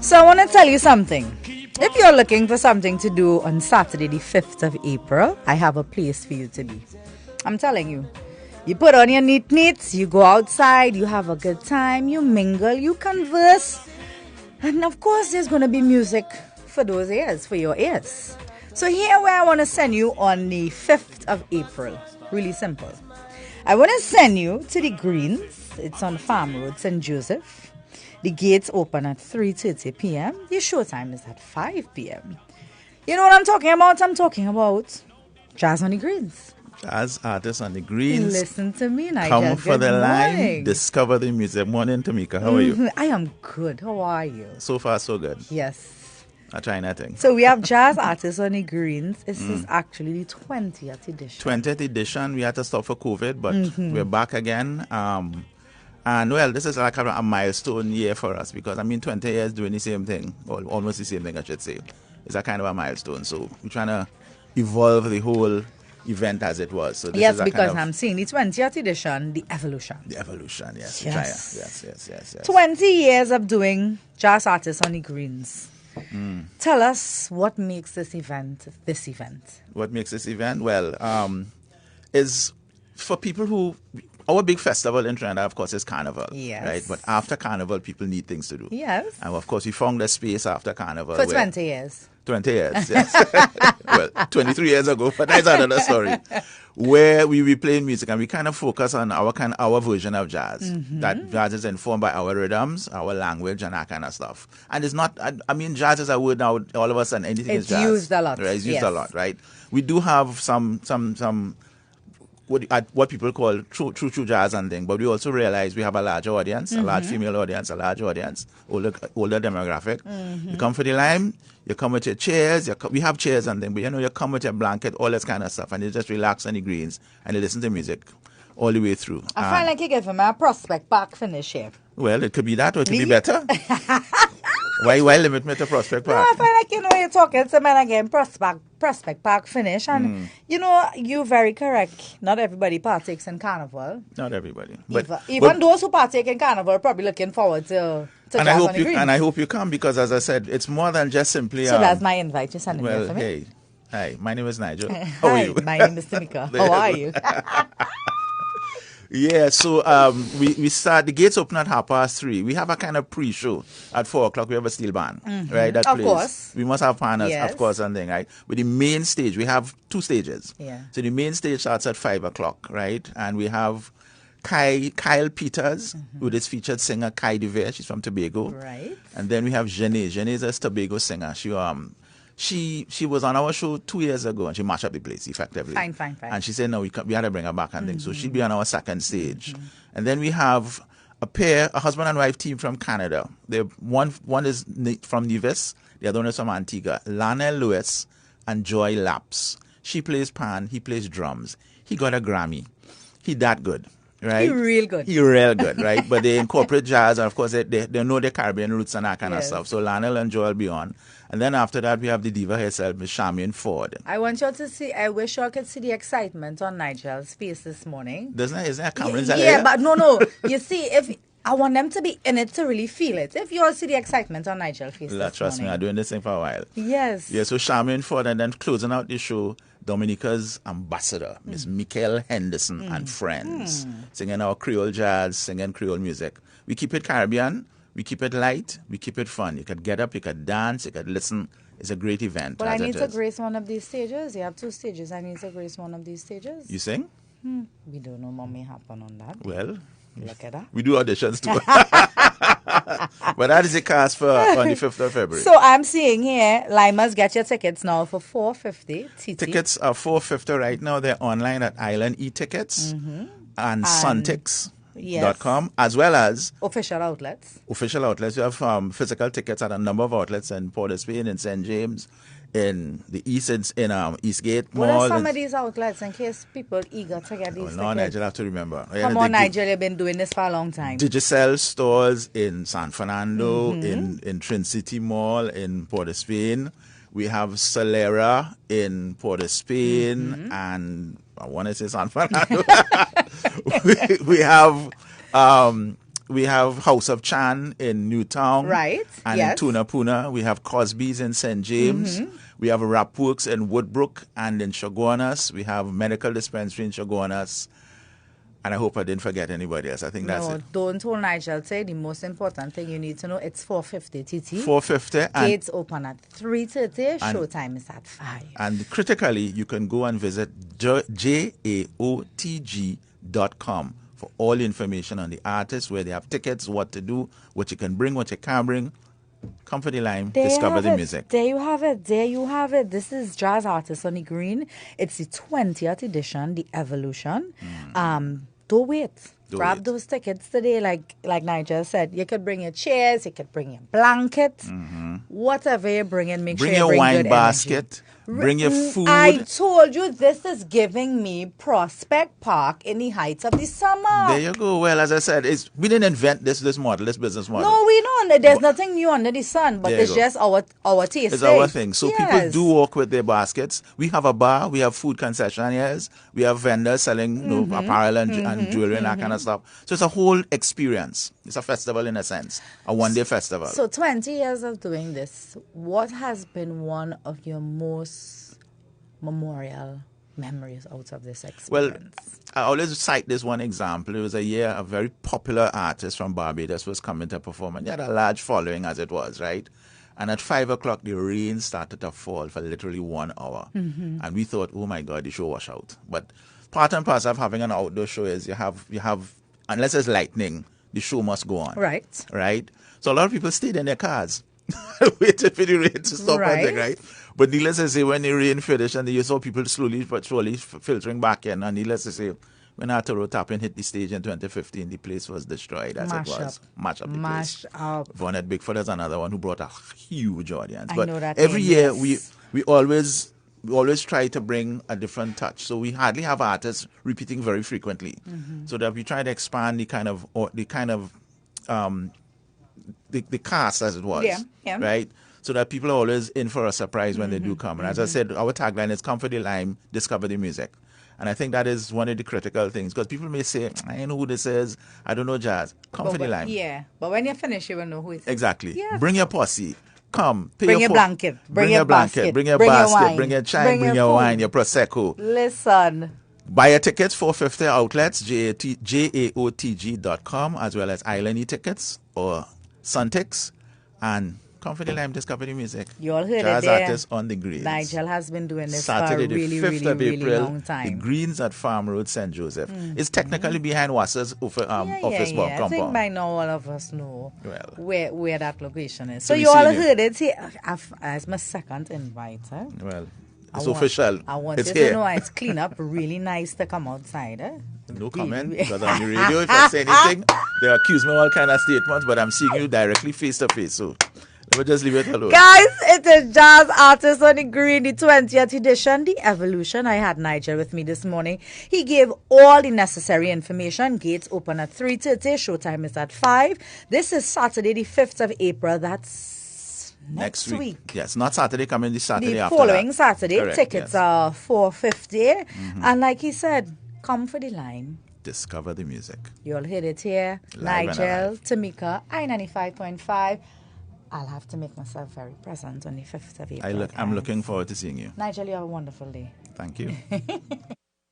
So I want to tell you something. If you're looking for something to do on Saturday, the 5th of April, I have a place for you to be. I'm telling you. You put on your neat, you go outside, you have a good time, you mingle, you converse. And of course, there's going to be music for those ears, for your ears. So here where I want to send you on the 5th of April. Really simple. I want to send you to the Greens. It's on Farm Road, St. Joseph. The gates open at 3:30 p.m. Your show time is at 5 p.m. You know what I'm talking about? I'm talking about Jazz on the Greens. Jazz artists on the Greens. Listen to me, Nigel. Come for the line. Discover the music. Morning, Tameeka. How are you? I am good. How are you? So far, so good. Yes. I try nothing. So we have Jazz artists on the Greens. This is actually the 20th edition. 20th edition. We had to stop for COVID, but we're back again. And well, this is like a milestone year for us because 20 years doing the same thing, or almost the same thing, I should say. It's a kind of a milestone. So we're trying to evolve the whole event as it was. So this yes, is because I'm seeing the 20th edition, the evolution. The evolution, yes. Yes. 20 years of doing Jazz artists on the Greens. Tell us what makes this event. What makes this event? Well, is for people who... Our big festival in Trinidad, of course, is Carnival. Yes. Right? But after Carnival, people need things to do. Yes. And of course, we found a space after Carnival. For 20 years. 20 years, yes. Well, 23 years ago, but that's another story. Where we be playing music and we kind of focus on our version of jazz. That jazz is informed by our rhythms, our language, and that kind of stuff. And it's not, jazz is a word now, all of us, and anything is jazz. It's used a lot. Right? It's used a lot, right? We do have some what people call true jazz and thing, but we also realize we have a larger audience, a large female audience, a large audience, older demographic. You come for the lime, you come with your chairs, we have chairs and thing, but you come with your blanket, all this kind of stuff, and you just relax on the greens and you listen to music all the way through. I find like you give him a Prospect Park finish here. Well, it could be that or it could be better. Why limit me to Prospect Park? No, I find like, you're talking to men again, Prospect Park finish. And, you're very correct. Not everybody partakes in Carnival. Not everybody. But even those who partake in Carnival are probably looking forward to and I hope you come because, as I said, it's more than just simply... So that's my invite. You're sending me for me? Hey. Hi, my name is Nigel. How are you? My name is Tameeka. How are you? Yeah, so we start, the gates open at 3:30. We have a kind of pre-show at 4 o'clock. We have a steel band, right? That plays. Course. We must have partners, of course, and thing, right? But the main stage, we have 2 stages. Yeah. So the main stage starts at 5 o'clock, right? And we have Kyle Peters, with his featured singer Kai DeVere. She's from Tobago. Right. And then we have Janae. Janae is a Tobago singer. She was on our show 2 years ago and she mashed up the place effectively. Fine. And she said, no, we had to bring her back and things. So she'll be on our second stage. And then we have a husband and wife team from Canada. One is from Nevis, the other one is from Antigua. Lana Lewis and Joy Laps. She plays pan, he plays drums. He got a Grammy. He that good. Right? He real good, right? But they incorporate jazz, and of course, they know the Caribbean roots and that kind of stuff. So Lionel and Joel will be on. And then after that, we have the diva herself, Miss Charmian Ford. I want you to see, I wish you could see the excitement on Nigel's face this morning. Isn't there a camera Yeah, there? but no. You see, I want them to be in it to really feel it. If you all see the excitement on Nigel's face Trust me, I'm doing this thing for a while. Yes. Yeah, so Charmian Ford, and then closing out the show, Dominica's ambassador, Miss Michael Henderson and friends, singing our Creole jazz, singing Creole music. We keep it Caribbean, we keep it light, we keep it fun. You could get up, you could dance, you could listen. It's a great event. Well, I need to grace one of these stages. You have 2 stages. I need to grace one of these stages. You sing? We don't know what may happen on that. Well, look at that. We do auditions too. But that is the cast for on the 5th of February. So I'm seeing here, Limas, get your tickets now for $4.50. TT. Tickets are $4.50 right now. They're online at Island e-tickets and Suntix.com, as well as official outlets. We have physical tickets at a number of outlets in Port of Spain, in St. James, in the East, in Eastgate Mall. What are some of these outlets in case people eager to get these tickets? No, Nigel, I have to remember. Come on, Nigel, you've been doing this for a long time. Digicel stores in San Fernando, in Trin City Mall, in Port of Spain. We have Solera in Port of Spain, and I want to say San Fernando. we have We have House of Chan in Newtown. Right, And yes. in Tunapuna. We have Cosby's in St. James. We have Rapworks in Woodbrook and in Chaguanas. We have Medical Dispensary in Chaguanas. And I hope I didn't forget anybody else. I think that's it. Don't hold Nigel say the most important thing you need to know. It's 4:50 TT. 4:50. Gates open at 3:30. Showtime is at 5. And critically, you can go and visit JAOTG.com for all information on the artists, where they have tickets, what to do, what you can bring, what you can't bring. Come for the Lime, discover the music. There you have it. There you have it. This is Jazz Artists on the Green. It's the 20th edition, the Evolution. Don't wait. Grab those tickets today. Like Nigel said, you could bring your chairs, you could bring your blanket, whatever you bring in. Bring your wine basket. Bring your food. I told you this is giving me Prospect Park in the heights of the summer. There you go. Well, as I said, we didn't invent this model, this business model. No, we don't. There's nothing new under the sun, but it's just our taste. It's our thing. So people do walk with their baskets. We have a bar. We have food concessionaires. We have vendors selling apparel and jewelry and that kind of stuff. So it's a whole experience. It's a festival in a sense, a one-day festival. So 20 years of doing this, what has been one of your most memorial memories out of this experience? Well, I always cite this one example. It was a year a very popular artist from Barbados was coming to perform, and he had a large following as it was, right? And at 5 o'clock, the rain started to fall for literally 1 hour. And we thought, oh my God, the show washed out. But part and parcel of having an outdoor show is you have, unless it's lightning, the show must go on. Right. Right? So a lot of people stayed in their cars, waited for the rain to stop, right? But needless to say, when the rain finished and you saw people slowly but surely filtering back in, and needless to say, when Arturo Tappin hit the stage in 2015, the place was destroyed as it was. Mash up the place. Bonnet Bigfoot is another one who brought a huge audience. But every year we always try to bring a different touch. So we hardly have artists repeating very frequently. So that we try to expand the cast as it was. Right? So that people are always in for a surprise when they do come. And as I said, our tagline is come for the Lime, discover the music. And I think that is one of the critical things. Because people may say, I don't know who this is. I don't know jazz. Come for the Lime. Yeah. But when you finish, you will know who it is. Exactly. Yeah. Bring your posse. Come. Bring your blanket. Bring your blanket. Bring your basket. Bring your chai. Bring your wine. Your Prosecco. Listen. Buy your tickets for 50 outlets, JAOTG.com, as well as Island E-tickets or Suntix. And come for the Lime, discover the music. You all heard Jazz it there. Artists on the Greens. Nigel has been doing this Saturday, for a really, the 5th really, of really April, long time. The Greens at Farm Road, St. Joseph. It's technically behind Wasser's office compound. I think by now all of us know where that location is. So we you all seen heard it here. As my second invite. Well, it's official. I want it's you here. to know it's clean up, really nice to come outside. No comment, because on the radio, if I say anything, they accuse me of all kind of statements, but I'm seeing you directly face to face, so let me just leave it alone. Guys, it is Jazz Artists on the Green, the 20th edition, the Evolution. I had Nigel with me this morning. He gave all the necessary information. Gates open at 3:30. Showtime is at 5. This is Saturday, the 5th of April. That's next week. Yes, not Saturday, coming the Saturday the after following that. Saturday. Correct, Tickets are $4.50. And like he said, come for the Lime. Discover the music. You all heard it here. Live Nigel, Tameeka, I95.5. I'll have to make myself very present on the 5th of April. I'm looking forward to seeing you. Nigel, you have a wonderful day. Thank you.